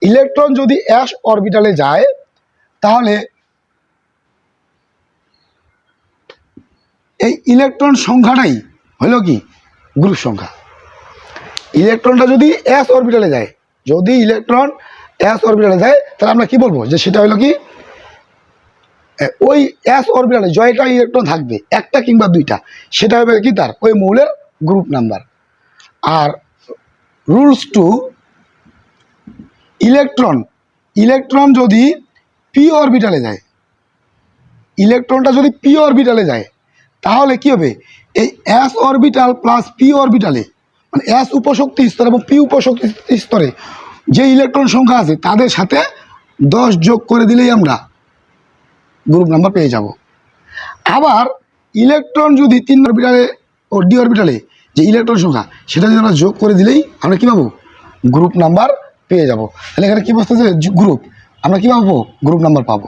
Electron যদি s অরবিটালে যায় তাহলে এই ইলেকট্রন সংখ্যাটাই হলো কি গ্রুপ সংখ্যা। ইলেকট্রনটা যদি s অরবিটালে যায়, যদি ইলেকট্রন s অরবিটালে যায় তাহলে আমরা কি বলবো যে সেটা হলো কি ওই s অরবিটালে জয়টা ইলেকট্রন থাকবে একটা কিংবা দুইটা, সেটা হবে কি তার ওই মৌলের গ্রুপ নাম্বার। আর রুলস টু, ইলেকট্রন যদি পি অরবিটালে যায়, ইলেকট্রনটা যদি পি অরবিটালে যায় তাহলে কি হবে এই s অরবিটাল প্লাস পি অরবিটালে মানে s উপশক্তি স্তর এবং পি উপশক্তি স্তরে যে ইলেকট্রন সংখ্যা আছে তাদের সাথে 10 যোগ করে দিলেই আমরা গ্রুপ নাম্বার পেয়ে যাব। আবার ইলেকট্রন যদি 3 অরবিটালে ও ডি অরবিটালে যে ইলেকট্রন সংখ্যা সেটা যদি আমরা যোগ করে দিলেই আমরা কী পাবো গ্রুপ নাম্বার পেয়ে যাব। তাহলে এখানে কী বসতেছে গ্রুপ, আমরা কী পাবো গ্রুপ নাম্বার পাবো।